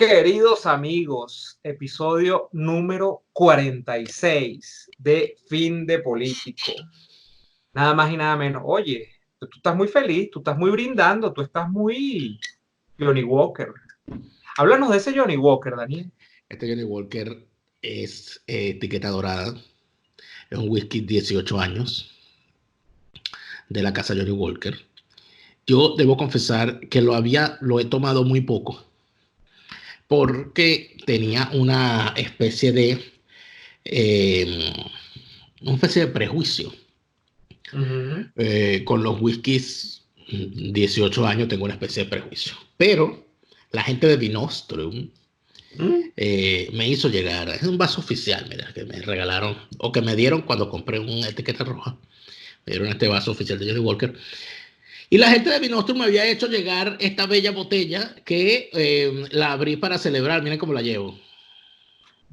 Queridos amigos, episodio número 46 de Fin de Político. Nada más y nada menos. Oye, tú estás muy feliz, tú estás muy brindando, tú estás muy Johnny Walker. Háblanos de ese Johnny Walker, Daniel. Este Johnny Walker es etiqueta dorada. Es un whisky 18 años de la casa Johnny Walker. Yo debo confesar que lo he tomado muy poco porque tenía eh, una especie de prejuicio con los whiskies. 18 años tengo una especie de prejuicio, pero la gente de Vinostrum me hizo llegar, es un vaso oficial, mira, que me regalaron o que me dieron cuando compré una etiqueta roja. Me dieron este vaso oficial de Johnny Walker. Y la gente de Vinostrum me había hecho llegar esta bella botella que la abrí para celebrar. Miren cómo la llevo.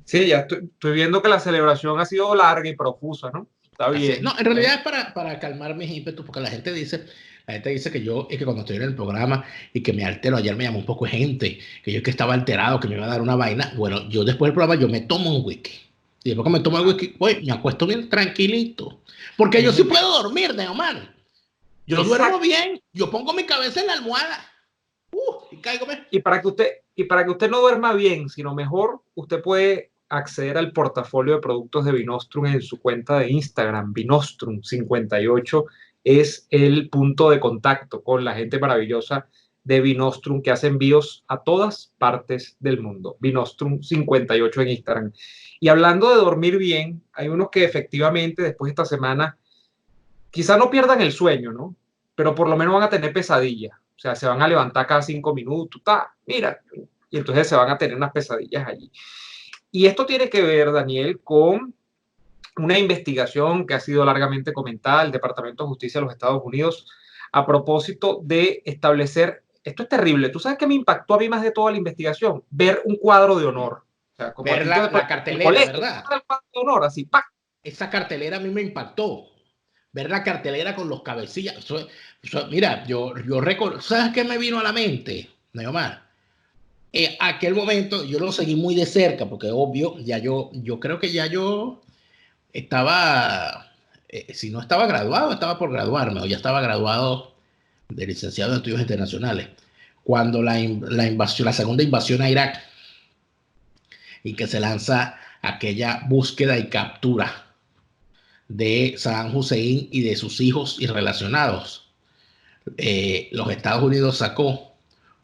Sí, ya estoy viendo que la celebración ha sido larga y profusa, ¿no? Está Así es. bien. No, en realidad es para calmar mis ímpetus, porque la gente dice que yo, es que cuando estoy en el programa y que me altero, ayer me llamó un poco de gente, que yo que estaba alterado, que me iba a dar una vaina. Bueno, yo después del programa yo me tomo un whisky. Y después que me tomo el whisky, pues me acuesto bien tranquilito. Porque yo sí puedo dormir, Neomar. Yo duermo bien, yo pongo mi cabeza en la almohada. Y caigo. Y para que usted no duerma bien, sino mejor, usted puede acceder al portafolio de productos de Vinostrum en su cuenta de Instagram. Vinostrum58 es el punto de contacto con la gente maravillosa de Vinostrum que hace envíos a todas partes del mundo. Vinostrum58 en Instagram. Y hablando de dormir bien, hay unos que efectivamente después de esta semana quizá no pierdan el sueño, ¿no? Pero por lo menos van a tener pesadillas. O sea, se van a levantar cada 5 minutos, mira, y entonces se van a tener unas pesadillas allí. Y esto tiene que ver, Daniel, con una investigación que ha sido largamente comentada del Departamento de Justicia de los Estados Unidos a propósito de establecer, esto es terrible, ¿tú sabes qué me impactó a mí más de toda la investigación? Ver un cuadro de honor. O sea, como Ver la cartelera, colegio, ¿verdad? el cuadro de honor, así, ¡pac! Esa cartelera a mí me impactó. Ver la cartelera con los cabecillas. Mira, yo recuerdo, ¿sabes qué me vino a la mente, Neomar? Aquel momento yo lo seguí muy de cerca, porque obvio, yo creo que ya yo estaba, si no estaba graduado, estaba por graduarme, o ya estaba graduado de licenciado en estudios internacionales, cuando la segunda invasión a Irak, y que se lanza aquella búsqueda y captura de Saddam Hussein y de sus hijos y relacionados. Los Estados Unidos sacó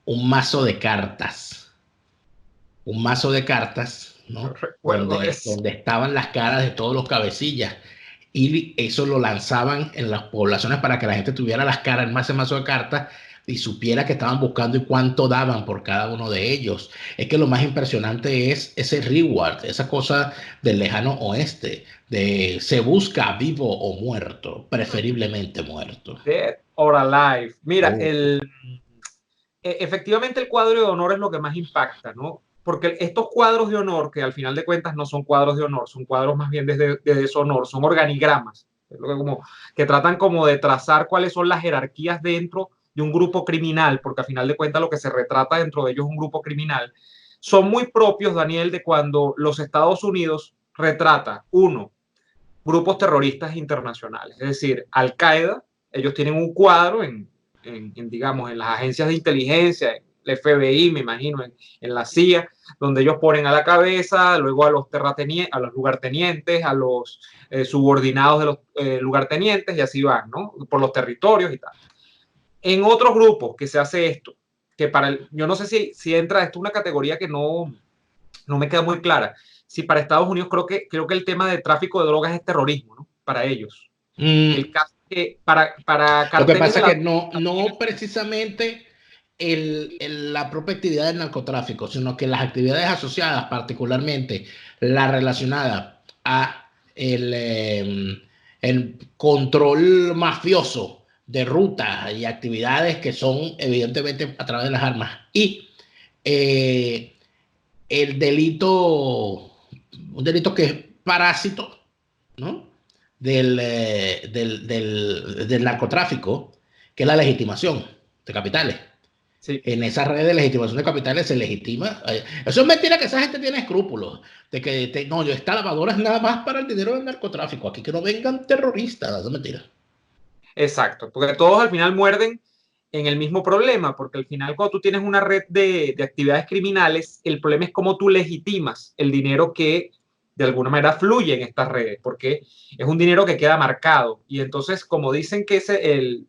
un mazo de cartas, ¿no? Recuerdo eso. Donde estaban las caras de todos los cabecillas, y eso lo lanzaban en las poblaciones para que la gente tuviera las caras en ese mazo de cartas y supiera que estaban buscando y cuánto daban por cada uno de ellos. Es que lo más impresionante es ese reward, esa cosa del lejano oeste, de se busca vivo o muerto, preferiblemente muerto. Dead or Alive. Mira, Oh. efectivamente el cuadro de honor es lo que más impacta, ¿no? Porque estos cuadros de honor, que al final de cuentas no son cuadros de honor, son cuadros más bien de deshonor, son organigramas, es lo que tratan como de trazar cuáles son las jerarquías dentro de un grupo criminal, porque al final de cuentas lo que se retrata dentro de ellos es un grupo criminal. Son muy propios, Daniel, de cuando los Estados Unidos retrata, uno, grupos terroristas internacionales, es decir, Al-Qaeda, ellos tienen un cuadro digamos, en las agencias de inteligencia, en el FBI, me imagino, en la CIA, donde ellos ponen a la cabeza, luego a los lugartenientes, a los subordinados de los lugartenientes, y así van, ¿no? Por los territorios y tal. En otros grupos que se hace esto, que yo no sé si entra esto una categoría que no me queda muy clara. Si para Estados Unidos creo que el tema de tráfico de drogas es terrorismo, ¿no? Para ellos. El caso es que para Lo que carteles pasa de es que la... no precisamente la propia actividad del narcotráfico, sino que las actividades asociadas, particularmente la relacionada a el control mafioso de rutas y actividades que son evidentemente a través de las armas, y eh, el delito, un delito que es parásito, ¿no? Del narcotráfico, que es la legitimación de capitales. Sí. En esas redes de legitimación de capitales se legitima. Eso es mentira que esa gente tiene escrúpulos. De que no, esta lavadora es nada más para el dinero del narcotráfico. Aquí que no vengan terroristas. Eso es mentira. Exacto, porque todos al final muerden en el mismo problema, porque al final cuando tú tienes una red de actividades criminales, el problema es cómo tú legitimas el dinero que de alguna manera fluye en estas redes, porque es un dinero que queda marcado. Y entonces, como dicen que,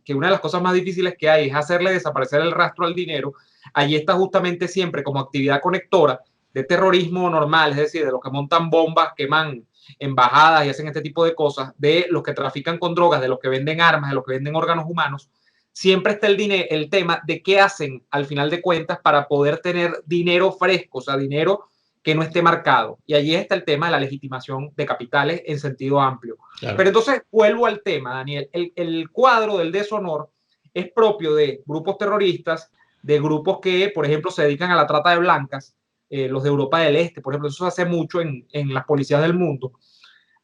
que una de las cosas más difíciles que hay es hacerle desaparecer el rastro al dinero, allí está justamente siempre como actividad conectora de terrorismo normal, es decir, de los que montan bombas, queman embajadas y hacen este tipo de cosas, de los que trafican con drogas, de los que venden armas, de los que venden órganos humanos, siempre está el tema de qué hacen al final de cuentas para poder tener dinero fresco, o sea, dinero que no esté marcado. Y allí está el tema de la legitimación de capitales en sentido amplio. Claro. Pero entonces vuelvo al tema, Daniel. El cuadro del deshonor es propio de grupos terroristas, de grupos que, por ejemplo, se dedican a la trata de blancas, los de Europa del Este, por ejemplo, eso se hace mucho en las policías del mundo,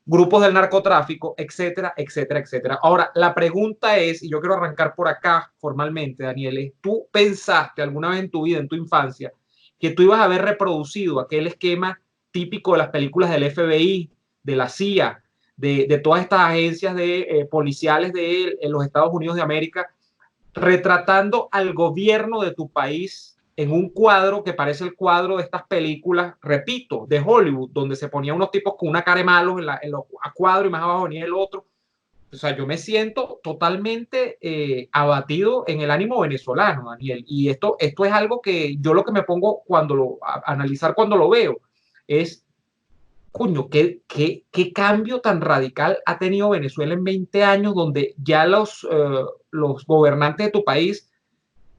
grupos del narcotráfico, etcétera, etcétera, etcétera. Ahora, la pregunta es, y yo quiero arrancar por acá formalmente, Daniel, ¿tú pensaste alguna vez en tu vida, en tu infancia, que tú ibas a haber reproducido aquel esquema típico de las películas del FBI, de la CIA, de todas estas agencias policiales de los Estados Unidos de América, retratando al gobierno de tu país en un cuadro que parece el cuadro de estas películas, repito, de Hollywood, donde se ponían unos tipos con una cara de malos en los cuadros y más abajo venía el otro? O sea, yo me siento totalmente abatido en el ánimo venezolano, Daniel. Y esto es algo que yo lo que me pongo a analizar cuando lo veo es, coño, ¿qué cambio tan radical ha tenido Venezuela en 20 años donde ya los gobernantes de tu país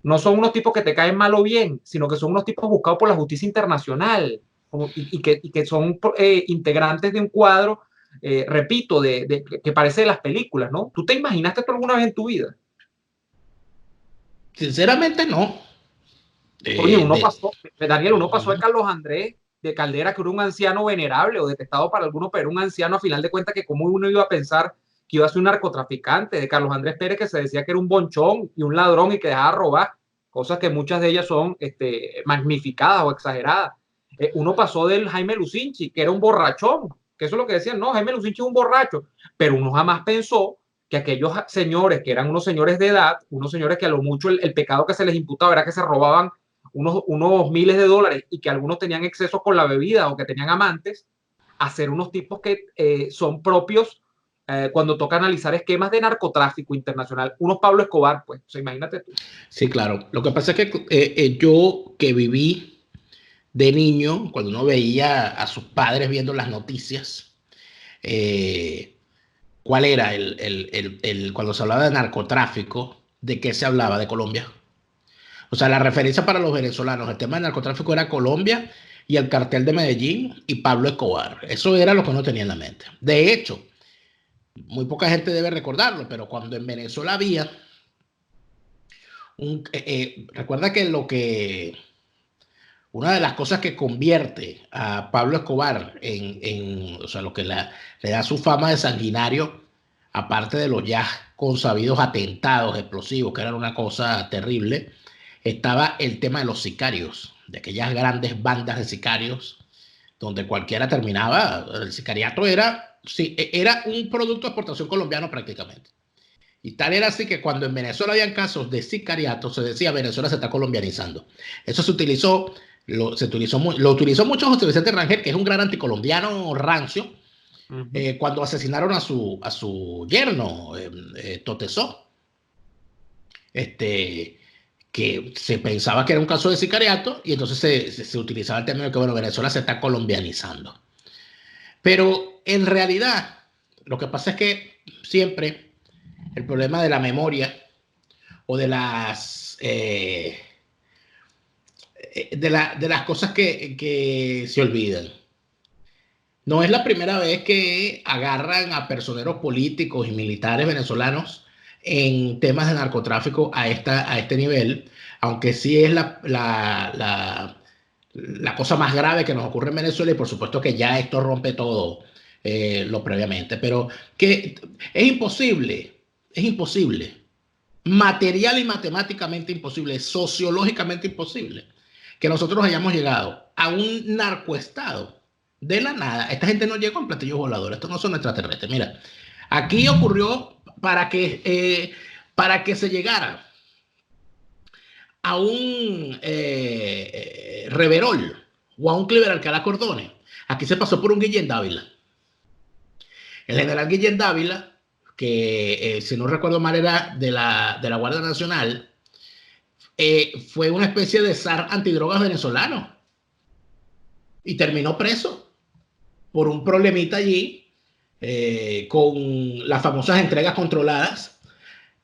no son unos tipos que te caen mal o bien, sino que son unos tipos buscados por la justicia internacional y que son integrantes de un cuadro, repito, que parece de las películas, ¿no? ¿Tú te imaginaste esto alguna vez en tu vida? Sinceramente, no. Coño, De, Daniel, uno pasó de Carlos Andrés de Caldera, que era un anciano venerable o detestado para algunos, pero un anciano a final de cuentas que como uno iba a pensar que iba a ser un narcotraficante, de Carlos Andrés Pérez que se decía que era un bonchón y un ladrón y que dejaba robar, cosas que muchas de ellas son magnificadas o exageradas. Uno pasó del Jaime Lucinchi, que era un borrachón, que eso es lo que decían, no, Jaime Lucinchi es un borracho, pero uno jamás pensó que aquellos señores, que eran unos señores de edad, unos señores que a lo mucho el pecado que se les imputaba era que se robaban unos miles de dólares y que algunos tenían excesos con la bebida o que tenían amantes, a ser unos tipos que son propios cuando toca analizar esquemas de narcotráfico internacional. Unos Pablo Escobar, pues, o sea, imagínate tú. sí, claro. Lo que pasa es que yo que viví de niño, cuando uno veía a sus padres viendo las noticias, eh, ¿cuál era cuando se hablaba de narcotráfico? ¿De qué se hablaba? De Colombia. O sea, la referencia para los venezolanos, el tema del narcotráfico era Colombia y el cartel de Medellín y Pablo Escobar. Eso era lo que uno tenía en la mente. De hecho, muy poca gente debe recordarlo, pero cuando en Venezuela había recuerda que una de las cosas que convierte a Pablo Escobar o sea, lo que le da su fama de sanguinario, aparte de los ya consabidos atentados explosivos, que eran una cosa terrible, estaba el tema de los sicarios, de aquellas grandes bandas de sicarios, donde cualquiera terminaba, el sicariato era, sí, era un producto de exportación colombiano prácticamente. Y tal era así que cuando en Venezuela habían casos de sicariato, se decía Venezuela se está colombianizando. Eso lo utilizó mucho José Vicente Rangel, que es un gran anticolombiano rancio, Uh -huh. cuando asesinaron a su yerno, Totesó, este, que se pensaba que era un caso de sicariato y entonces se utilizaba el término de que, bueno, Venezuela se está colombianizando. Pero en realidad, lo que pasa es que siempre el problema de la memoria o de las cosas que se olvidan. No es la primera vez que agarran a personeros políticos y militares venezolanos en temas de narcotráfico a este nivel, aunque sí es la cosa más grave que nos ocurre en Venezuela y por supuesto que ya esto rompe todo lo previamente, pero que es imposible material y matemáticamente imposible, sociológicamente imposible, que nosotros hayamos llegado a un narcoestado de la nada. Esta gente no llegó en platillos voladores, estos no son extraterrestres. Mira, aquí ocurrió para que se llegara a un Reverol o a un Cliver Alcalá Cordones. Aquí se pasó por un Guillén Dávila. El general Guillén Dávila, que si no recuerdo mal era de la Guardia Nacional, fue una especie de zar antidrogas venezolano y terminó preso por un problemita allí con las famosas entregas controladas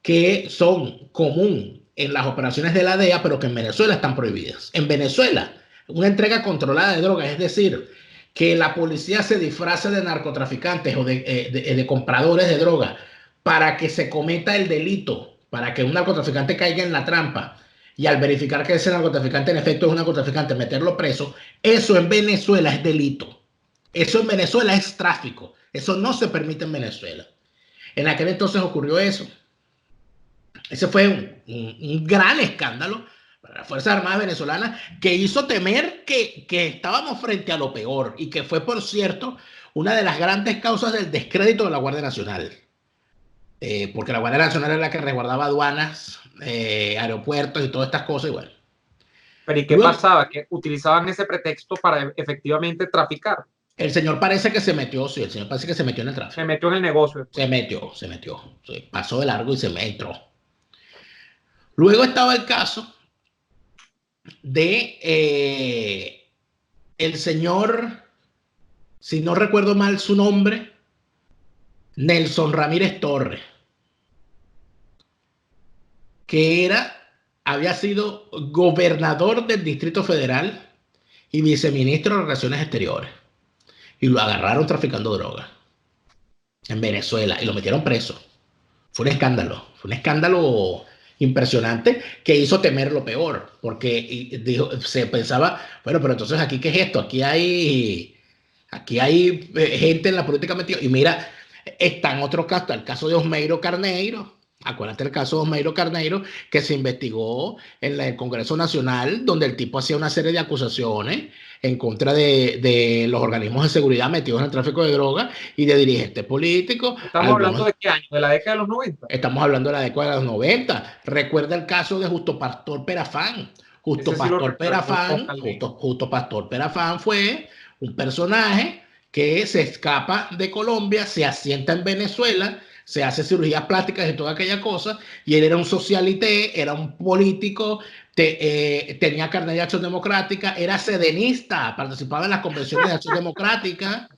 que son común en las operaciones de la DEA, pero que en Venezuela están prohibidas. En Venezuela, una entrega controlada de drogas, es decir, que la policía se disfrace de narcotraficantes o de compradores de droga para que se cometa el delito, para que un narcotraficante caiga en la trampa y al verificar que ese narcotraficante en efecto es un narcotraficante, meterlo preso, eso en Venezuela es delito. Eso en Venezuela es tráfico. Eso no se permite en Venezuela. En aquel entonces ocurrió eso. Ese fue un gran escándalo para las Fuerzas Armadas venezolanas que hizo temer que estábamos frente a lo peor y que fue, por cierto, una de las grandes causas del descrédito de la Guardia Nacional. Porque la Guardia Nacional era la que resguardaba aduanas, aeropuertos y todas estas cosas. Y bueno. ¿Pero y qué pasaba? Que utilizaban ese pretexto para efectivamente traficar. El señor parece que se metió, sí, el señor parece que se metió en el tráfico. Se metió en el negocio. Se metió. Sí, pasó de largo y se entró. Luego estaba el caso de el señor, si no recuerdo mal su nombre, Nelson Ramírez Torres, que había sido gobernador del Distrito Federal y viceministro de Relaciones Exteriores. Y lo agarraron traficando drogas en Venezuela y lo metieron preso. Fue un escándalo impresionante que hizo temer lo peor, porque se pensaba, bueno, pero entonces aquí, ¿qué es esto? Aquí hay gente en la política metida. Y mira, está en otro caso, el caso de Osmeiro Carneiro. Acuérdate el caso de Osmeiro Carneiro, que se investigó en el Congreso Nacional, donde el tipo hacía una serie de acusaciones en contra de los organismos de seguridad metidos en el tráfico de drogas y de dirigentes políticos. ¿Estamos hablando de qué año? ¿De la década de los 90? Estamos hablando de la década de los 90. Recuerda el caso de Justo Pastor Perafán. Justo Pastor Perafán fue un personaje que se escapa de Colombia, se asienta en Venezuela, se hace cirugías plásticas y toda aquella cosa, y él era un socialité, era un político, tenía carnet de Acción Democrática, era sedenista, participaba en las convenciones de Acción Democrática,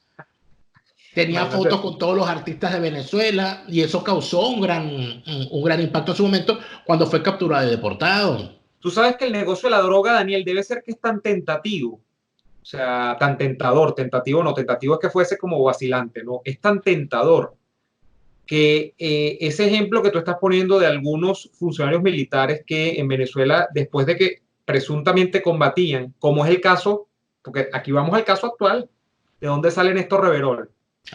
tenía fotos con todos los artistas de Venezuela, y eso causó un gran impacto en su momento cuando fue capturado y deportado. Tú sabes que el negocio de la droga, Daniel, debe ser que es tan tentativo, o sea, tan tentador, tentativo es que fuese como vacilante, ¿no? Es tan tentador que ese ejemplo que tú estás poniendo de algunos funcionarios militares que en Venezuela, después de que presuntamente combatían, como es el caso, porque aquí vamos al caso actual, ¿de dónde sale Néstor Reverol?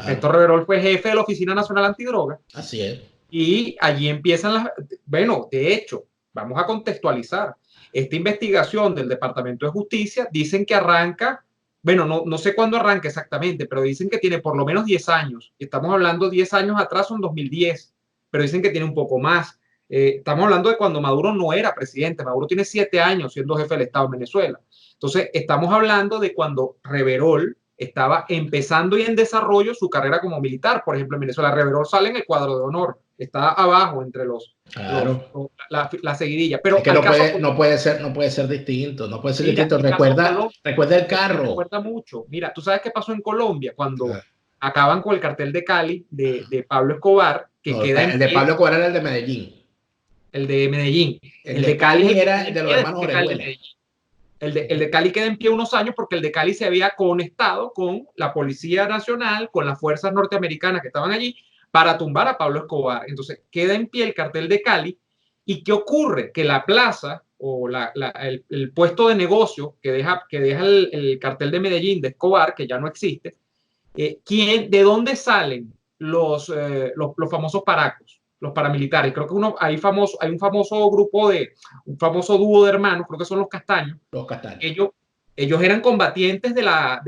Néstor Reverol fue jefe de la Oficina Nacional Antidroga. Así es. Y allí empiezan bueno, de hecho, vamos a contextualizar. Esta investigación del Departamento de Justicia dicen que arranca, bueno, no sé cuándo arranca exactamente, pero dicen que tiene por lo menos 10 años. Estamos hablando 10 años atrás, son 2010, pero dicen que tiene un poco más. Estamos hablando de cuando Maduro no era presidente. Maduro tiene 7 años siendo jefe del Estado en Venezuela. Entonces, estamos hablando de cuando Reverol estaba empezando y en desarrollo su carrera como militar. Por ejemplo, en Venezuela, Reverol sale en el cuadro de honor. Está abajo entre la seguidilla. Pero es que no puede ser distinto. No puede ser distinto. Recuerda el carro. Recuerda mucho. Mira, tú sabes qué pasó en Colombia cuando acaban con el cartel de Cali de Pablo Escobar. El de Pablo Escobar era el de Medellín. El de Medellín. El de Cali era el de los hermanos Orejuela. El de Cali queda en pie unos años porque el de Cali se había conectado con la Policía Nacional, con las fuerzas norteamericanas que estaban allí para tumbar a Pablo Escobar. Entonces queda en pie el cartel de Cali. ¿Y qué ocurre? Que la plaza o el puesto de negocio que deja el cartel de Medellín de Escobar, que ya no existe, ¿de dónde salen los famosos paracos? los paramilitares. Creo que hay un famoso grupo un famoso dúo de hermanos, creo que son los Castaños. Los Castaños. Ellos eran combatientes de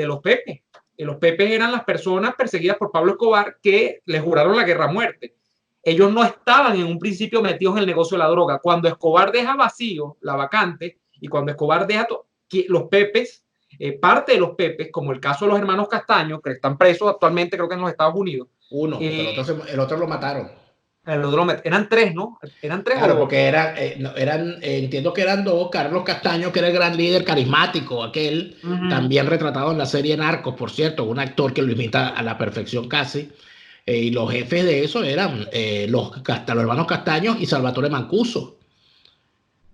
los Pepes. Los Pepes eran las personas perseguidas por Pablo Escobar que le juraron la guerra a muerte. Ellos no estaban en un principio metidos en el negocio de la droga. Cuando Escobar deja vacío la vacante y cuando Escobar deja los Pepes, parte de los Pepes, como el caso de los hermanos Castaños, que están presos actualmente, creo que en los Estados Unidos. Uno, el otro lo mataron. Eran tres, ¿no? Eran tres. Claro, porque entiendo que eran dos. Carlos Castaño, que era el gran líder carismático, aquel, también retratado en la serie Narcos, por cierto, un actor que lo imita a la perfección casi. Y los jefes de eso eran los hermanos Castaños y Salvatore Mancuso.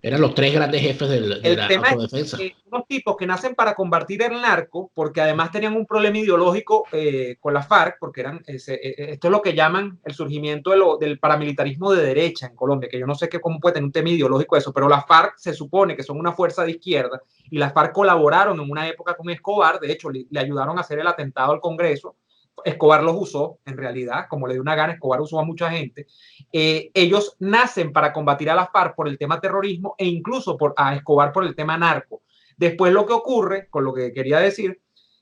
Eran los tres grandes jefes de la autodefensa. Unos tipos que nacen para combatir el narco, porque además tenían un problema ideológico con la FARC, porque esto es lo que llaman el surgimiento del paramilitarismo de derecha en Colombia, que yo no sé cómo puede tener un tema ideológico eso, pero la FARC se supone que son una fuerza de izquierda, y las FARC colaboraron en una época con Escobar, de hecho le ayudaron a hacer el atentado al Congreso. Escobar los usó, en realidad, como le dio una gana, Escobar usó a mucha gente. Ellos nacen para combatir a la FARC por el tema terrorismo e incluso a Escobar por el tema narco. Después lo que ocurre, con lo que quería decir,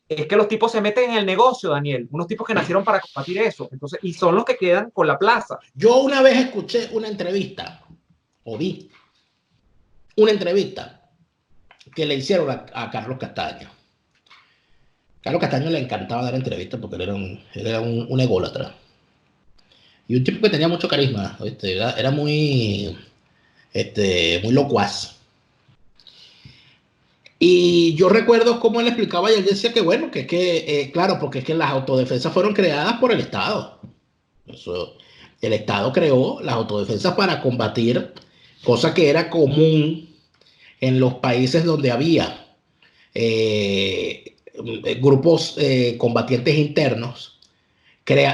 es que los tipos se meten en el negocio, Daniel, unos tipos que nacieron para combatir eso, entonces, y son los que quedan con la plaza. Yo una vez escuché una entrevista, o vi una entrevista que le hicieron a Carlos Castaño. Carlos Castaño le encantaba dar entrevistas porque él era un ególatra. Y un tipo que tenía mucho carisma, era muy locuaz. Y yo recuerdo cómo él explicaba y él decía que bueno, claro, porque es que las autodefensas fueron creadas por el Estado. El Estado creó las autodefensas para combatir, cosa que era común en los países donde había grupos combatientes internos.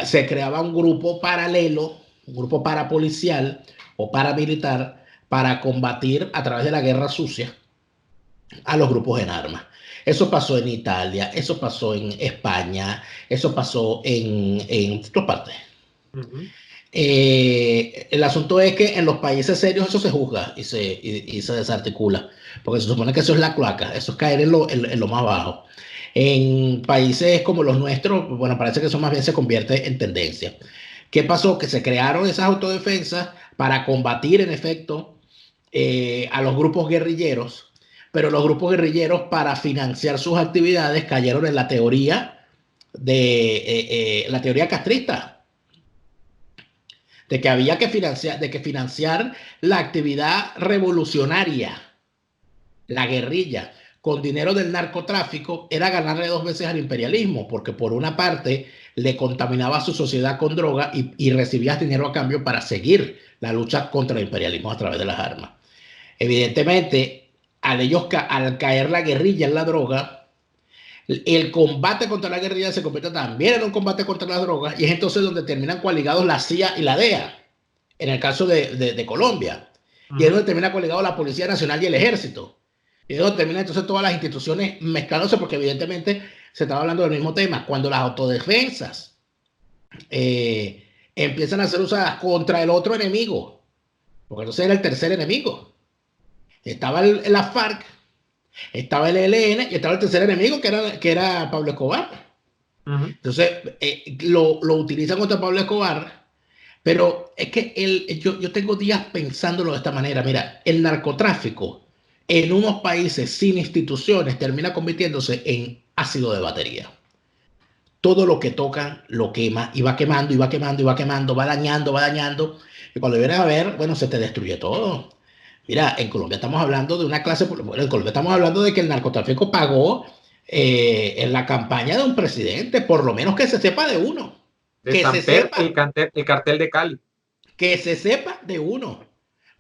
Se creaba un grupo paralelo, un grupo parapolicial o paramilitar para combatir a través de la guerra sucia a los grupos en armas. Eso pasó en Italia, eso pasó en España, eso pasó en otras partes. El asunto es que en los países serios eso se juzga y se desarticula, porque se supone que eso es la cloaca, eso es caer en lo más bajo. En países como los nuestros, bueno, parece que eso más bien se convierte en tendencia. ¿Qué pasó? Que se crearon esas autodefensas para combatir, en efecto, a los grupos guerrilleros, pero los grupos guerrilleros, para financiar sus actividades, cayeron en la teoría la teoría castrista, de que había que financiar la actividad revolucionaria, la guerrilla, con dinero del narcotráfico, era ganarle dos veces al imperialismo, porque por una parte le contaminaba a su sociedad con droga y recibías dinero a cambio para seguir la lucha contra el imperialismo a través de las armas. Evidentemente, al caer la guerrilla en la droga, el combate contra la guerrilla se convierte también en un combate contra las drogas, y es entonces donde terminan coaligados la CIA y la DEA, en el caso de Colombia, y es donde termina coaligados la Policía Nacional y el Ejército. Y es donde terminan entonces todas las instituciones mezclándose, porque evidentemente se estaba hablando del mismo tema. Cuando las autodefensas empiezan a ser usadas contra el otro enemigo, porque entonces era el tercer enemigo. Estaba la FARC, estaba el ELN y estaba el tercer enemigo que era Pablo Escobar. Entonces lo utilizan contra Pablo Escobar, pero es que yo tengo días pensándolo de esta manera. Mira, el narcotráfico en unos países sin instituciones termina convirtiéndose en ácido de batería. Todo lo que tocan lo quema y va quemando y va quemando y va quemando, va dañando. Y cuando vienes a ver, bueno, se te destruye todo. Mira, en Colombia estamos hablando de una clase, bueno, en Colombia estamos hablando de que el narcotráfico pagó en la campaña de un presidente, por lo menos que se sepa de uno. Que se sepa. El cartel de Cali. Que se sepa de uno.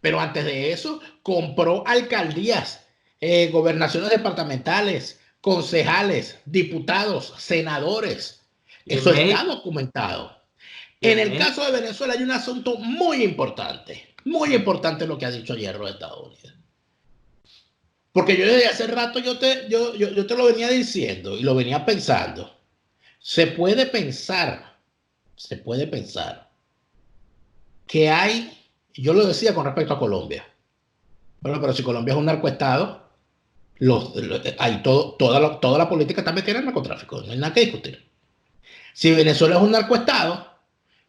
Pero antes de eso, compró alcaldías, gobernaciones departamentales, concejales, diputados, senadores. Eso está documentado. En el caso de Venezuela hay un asunto muy importante lo que ha dicho Hierro de Estados Unidos. Porque yo desde hace rato yo te lo venía diciendo y lo venía pensando. Se puede pensar que hay, yo lo decía con respecto a Colombia, bueno, pero si Colombia es un narcoestado, hay toda la política está metida en el narcotráfico, no hay nada que discutir. Si Venezuela es un narcoestado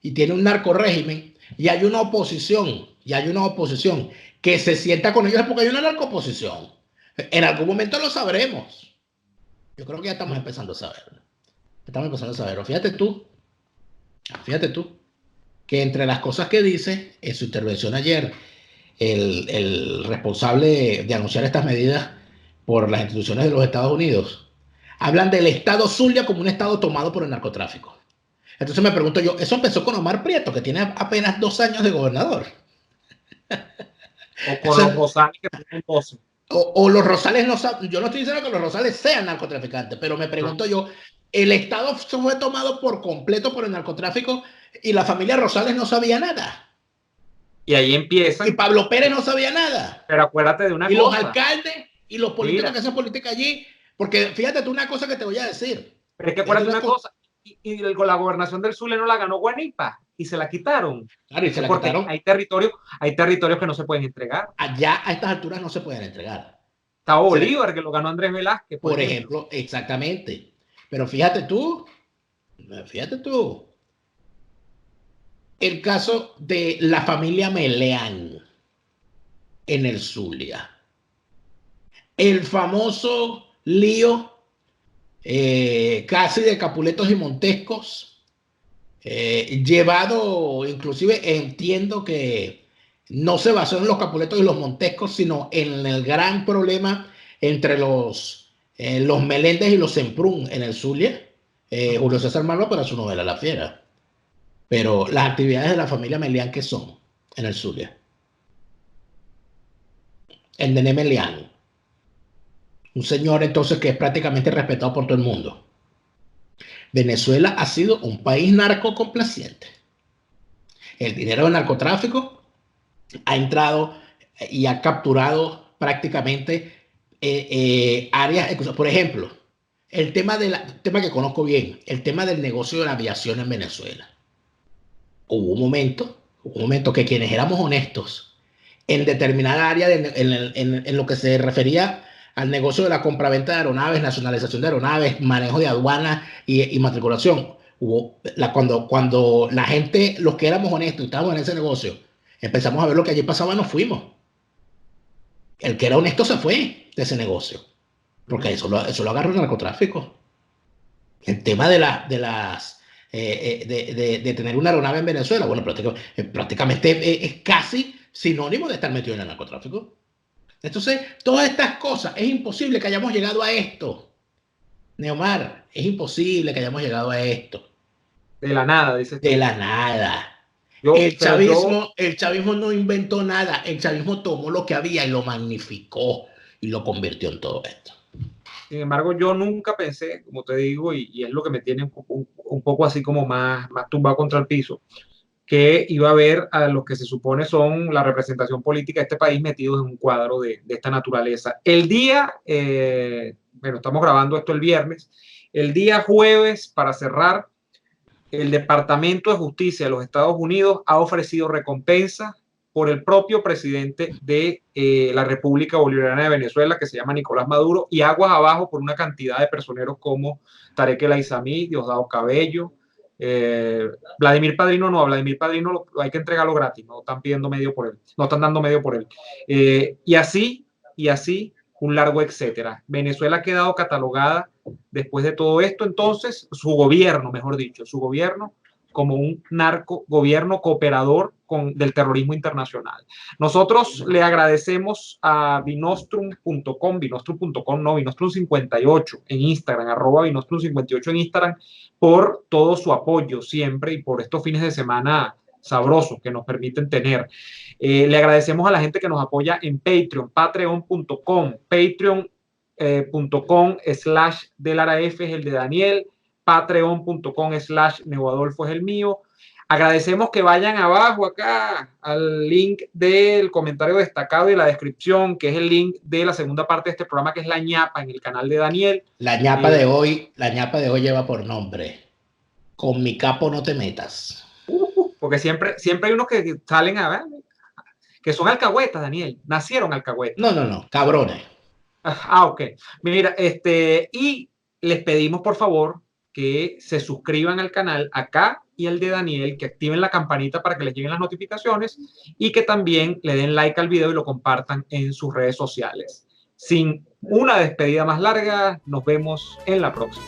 y tiene un narcorégimen y hay una oposición que se sienta con ellos es porque hay una narcoposición. En algún momento lo sabremos. Yo creo que ya estamos empezando a saberlo. Estamos empezando a saberlo. Fíjate tú, que entre las cosas que dice en su intervención ayer, el responsable de anunciar estas medidas por las instituciones de los Estados Unidos, hablan del Estado Zulia como un Estado tomado por el narcotráfico. Entonces me pregunto yo, eso empezó con Omar Prieto, que tiene apenas 2 años de gobernador. O O, con los Rosales que tienen 12. o los Rosales no saben, yo no estoy diciendo que los Rosales sean narcotraficantes, pero me pregunto yo, el Estado fue tomado por completo por el narcotráfico y la familia Rosales no sabía nada. Y ahí empiezan. Y Pablo Pérez no sabía nada. Pero acuérdate de una cosa. Y los alcaldes y los políticos Mira, que hacen política allí, porque fíjate tú una cosa que te voy a decir. Pero es que acuérdate una cosa, y la gobernación del Zulia no la ganó Guanipa y se la quitaron. Claro, y se la quitaron. Hay territorios que no se pueden entregar. Allá a estas alturas no se pueden entregar. Está Bolívar, que lo ganó Andrés Velázquez. Por ejemplo, exactamente. Pero fíjate tú, el caso de la familia Meleán en el Zulia. El famoso lío casi de Capuletos y Montescos, llevado, inclusive entiendo que no se basó en los Capuletos y los Montescos, sino en el gran problema entre los Meléndez y los Semprún en el Zulia. Julio César Marlo para su novela La Fiera. Pero las actividades de la familia Meleán, ¿qué son en el Zulia? El Nené Meleán, un señor entonces que es prácticamente respetado por todo el mundo. Venezuela ha sido un país narcocomplaciente. El dinero del narcotráfico ha entrado y ha capturado prácticamente áreas, por ejemplo, el tema que conozco bien, el tema del negocio de la aviación en Venezuela. Hubo un momento que quienes éramos honestos en determinada área, en lo que se refería al negocio de la compraventa de aeronaves, nacionalización de aeronaves, manejo de aduana y matriculación. Cuando la gente, los que éramos honestos y estábamos en ese negocio, empezamos a ver lo que allí pasaba, nos fuimos. El que era honesto se fue de ese negocio, porque eso lo agarró el narcotráfico. El tema de tener una aeronave en Venezuela, bueno, prácticamente es casi sinónimo de estar metido en el narcotráfico. Entonces, todas estas cosas, es imposible que hayamos llegado a esto. Neomar, es imposible que hayamos llegado a esto. De la nada, dices tú. De la nada. El chavismo no inventó nada. El chavismo tomó lo que había y lo magnificó y lo convirtió en todo esto. Sin embargo, yo nunca pensé, como te digo, y es lo que me tiene un poco así como más tumbado contra el piso, que iba a ver a los que se supone son la representación política de este país metidos en un cuadro de esta naturaleza. El día, bueno, estamos grabando esto el viernes, el día jueves, para cerrar, el Departamento de Justicia de los Estados Unidos ha ofrecido recompensa por el propio presidente de la República Bolivariana de Venezuela, que se llama Nicolás Maduro, y aguas abajo por una cantidad de personeros como Tarek El Aizami, Diosdado Cabello, Vladimir Padrino no, a Vladimir Padrino hay que entregarlo gratis, no están pidiendo medio por él, no están dando medio por él. Y así, un largo etcétera. Venezuela ha quedado catalogada después de todo esto, entonces, su gobierno, mejor dicho, su gobierno como un narcogobierno cooperador del terrorismo internacional. Nosotros le agradecemos a Vinostrum.com, Vinostrum.com no, Vinostrum58 en Instagram, @Vinostrum58 en Instagram, por todo su apoyo siempre y por estos fines de semana sabrosos que nos permiten tener. Le agradecemos a la gente que nos apoya en Patreon, patreon.com, patreon.com/delaraf es el de Daniel, patreon.com/Neuadolfo es el mío. Agradecemos que vayan abajo acá al link del comentario destacado y la descripción, que es el link de la segunda parte de este programa, que es la ñapa en el canal de Daniel. La ñapa de hoy lleva por nombre: Con mi capo no te metas. Porque Porque siempre hay unos que salen a ver, que son alcahuetas, Daniel, nacieron alcahuetas. No, cabrones. Ok. Mira, y les pedimos por favor que se suscriban al canal acá y el de Daniel, que activen la campanita para que les lleguen las notificaciones y que también le den like al video y lo compartan en sus redes sociales. Sin una despedida más larga, nos vemos en la próxima.